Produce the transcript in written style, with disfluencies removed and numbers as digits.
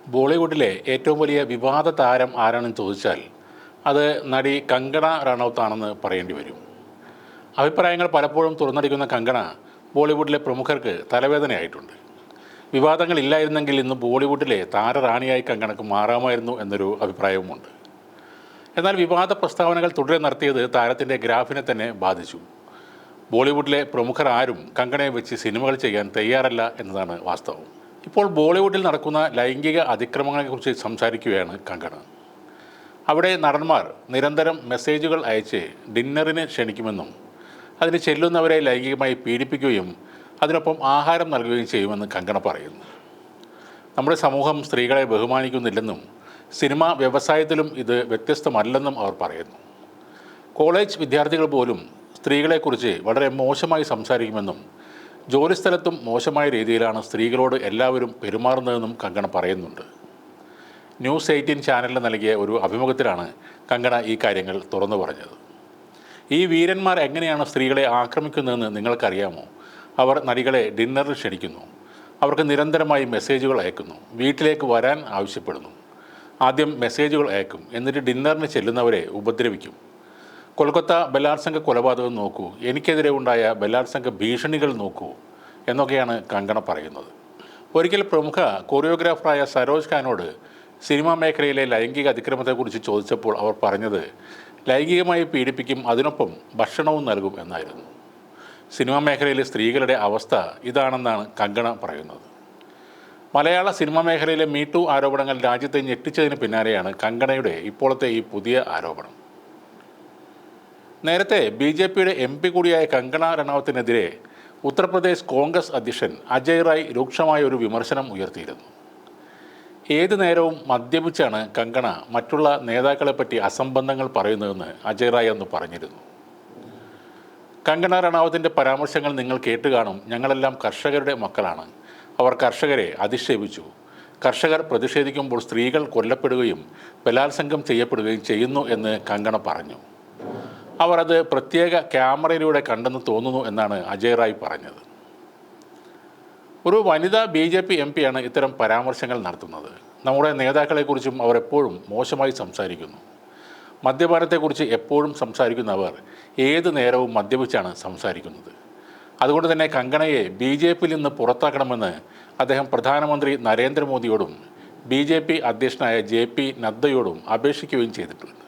ബോളിവുഡിലെ ഏറ്റവും വലിയ വിവാദ താരം ആരാണെന്ന് ചോദിച്ചാൽ അത് നടി കങ്കണ റണൌത്താണെന്ന് പറയേണ്ടി വരും. അഭിപ്രായങ്ങൾ പലപ്പോഴും തുറന്നടിക്കുന്ന കങ്കണ ബോളിവുഡിലെ പ്രമുഖർക്ക് തലവേദനയായിട്ടുണ്ട്. വിവാദങ്ങളില്ലായിരുന്നെങ്കിൽ ഇന്ന് ബോളിവുഡിലെ താരറാണിയായി കങ്കണക്ക് മാറാമായിരുന്നു എന്നൊരു അഭിപ്രായവുമുണ്ട്. എന്നാൽ വിവാദ പ്രസ്താവനകൾ തുടരെ നടത്തിയത് താരത്തിൻ്റെ ഗ്രാഫിനെ തന്നെ ബാധിച്ചു. ബോളിവുഡിലെ പ്രമുഖർ ആരും കങ്കണയെ വെച്ച് സിനിമകൾ ചെയ്യാൻ തയ്യാറല്ല എന്നതാണ് വാസ്തവം. ഇപ്പോൾ ബോളിവുഡിൽ നടക്കുന്ന ലൈംഗിക അതിക്രമങ്ങളെക്കുറിച്ച് സംസാരിക്കുകയാണ് കങ്കണ. അവിടെ നടന്മാർ നിരന്തരം മെസ്സേജുകൾ അയച്ച് ഡിന്നറിന് ക്ഷണിക്കുമെന്നും അതിന് ചെല്ലുന്നവരെ ലൈംഗികമായി പീഡിപ്പിക്കുകയും അതിനൊപ്പം ആഹാരം നൽകുകയും ചെയ്യുമെന്ന് കങ്കണ പറയുന്നു. നമ്മുടെ സമൂഹം സ്ത്രീകളെ ബഹുമാനിക്കുന്നില്ലെന്നും സിനിമാ വ്യവസായത്തിലും ഇത് വ്യത്യസ്തമല്ലെന്നും അവർ പറയുന്നു. കോളേജ് വിദ്യാർത്ഥികൾ പോലും സ്ത്രീകളെക്കുറിച്ച് വളരെ മോശമായി സംസാരിക്കുമെന്നും ജോലിസ്ഥലത്തും മോശമായ രീതിയിലാണ് സ്ത്രീകളോട് എല്ലാവരും പെരുമാറുന്നതെന്നും കങ്കണ പറയുന്നുണ്ട്. ന്യൂസ് 18 ചാനലിന് നൽകിയ ഒരു അഭിമുഖത്തിലാണ് കങ്കണ ഈ കാര്യങ്ങൾ തുറന്നു പറഞ്ഞത്. ഈ വീരന്മാർ എങ്ങനെയാണ് സ്ത്രീകളെ ആക്രമിക്കുന്നതെന്ന് നിങ്ങൾക്കറിയാമോ? അവർ നടികളെ ഡിന്നറിന് ക്ഷണിക്കുന്നു, അവർക്ക് നിരന്തരമായി മെസ്സേജുകൾ അയക്കുന്നു, വീട്ടിലേക്ക് വരാൻ ആവശ്യപ്പെടുന്നു. ആദ്യം മെസ്സേജുകൾ അയക്കും, എന്നിട്ട് ഡിന്നറിന് ചെല്ലുന്നവരെ ഉപദ്രവിക്കും. കൊൽക്കത്ത ബലാത്സംഗ കൊലപാതകം നോക്കൂ, എനിക്കെതിരെ ഉണ്ടായ ബലാത്സംഗ ഭീഷണികൾ നോക്കൂ എന്നൊക്കെയാണ് കങ്കണ പറയുന്നത്. ഒരിക്കൽ പ്രമുഖ കൊറിയോഗ്രാഫറായ സരോജ് ഖാനോട് സിനിമാ മേഖലയിലെ ലൈംഗിക അതിക്രമത്തെക്കുറിച്ച് ചോദിച്ചപ്പോൾ അവർ പറഞ്ഞത് ലൈംഗികമായി പീഡിപ്പിക്കും, അതിനൊപ്പം ഭക്ഷണവും നൽകും എന്നായിരുന്നു. സിനിമാ മേഖലയിലെ സ്ത്രീകളുടെ അവസ്ഥ ഇതാണെന്നാണ് കങ്കണ പറയുന്നത്. മലയാള സിനിമാ മേഖലയിലെ മീടു ആരോപണങ്ങൾ രാജ്യത്തെ ഞെട്ടിച്ചതിന് പിന്നാലെയാണ് കങ്കണയുടെ ഇപ്പോഴത്തെ ഈ പുതിയ ആരോപണം. നേരത്തെ BJPയുടെ MP കൂടിയായ കങ്കണ റണൌത്തിനെതിരെ ഉത്തർപ്രദേശ് കോൺഗ്രസ് അധ്യക്ഷൻ അജയ് റായ് രൂക്ഷമായ ഒരു വിമർശനം ഉയർത്തിയിരുന്നു. ഏതു നേരവും മദ്യപിച്ചാണ് കങ്കണ മറ്റുള്ള നേതാക്കളെപ്പറ്റി അസംബന്ധങ്ങൾ പറയുന്നതെന്ന് അജയ് റായ് അന്ന് പറഞ്ഞിരുന്നു. കങ്കണ റണൌത്തിൻ്റെ പരാമർശങ്ങൾ നിങ്ങൾ കേട്ടുകാണും. ഞങ്ങളെല്ലാം കർഷകരുടെ മക്കളാണ്. അവർ കർഷകരെ അധിക്ഷേപിച്ചു. കർഷകർ പ്രതിഷേധിക്കുമ്പോൾ സ്ത്രീകൾ കൊല്ലപ്പെടുകയും ബലാത്സംഗം ചെയ്യപ്പെടുകയും ചെയ്യുന്നു എന്ന് കങ്കണ പറഞ്ഞു. അവർ അത് പ്രത്യേക ക്യാമറയിലൂടെ കണ്ടെന്ന് തോന്നുന്നു എന്നാണ് അജയ് റായ് പറഞ്ഞത്. ഒരു വനിതാ BJP MP ആണ് ഇത്തരം പരാമർശങ്ങൾ നടത്തുന്നത്. നമ്മുടെ നേതാക്കളെക്കുറിച്ചും അവർ എപ്പോഴും മോശമായി സംസാരിക്കുന്നു. മദ്യപാനത്തെക്കുറിച്ച് എപ്പോഴും സംസാരിക്കുന്നവർ ഏത് നേരവും മദ്യപിച്ചാണ് സംസാരിക്കുന്നത്. അതുകൊണ്ട് തന്നെ കങ്കണയെ BJPയിൽ നിന്ന് പുറത്താക്കണമെന്ന് അദ്ദേഹം പ്രധാനമന്ത്രി നരേന്ദ്രമോദിയോടും BJP അധ്യക്ഷനായ JP നദ്ദയോടും അപേക്ഷിക്കുകയും ചെയ്തിട്ടുണ്ട്.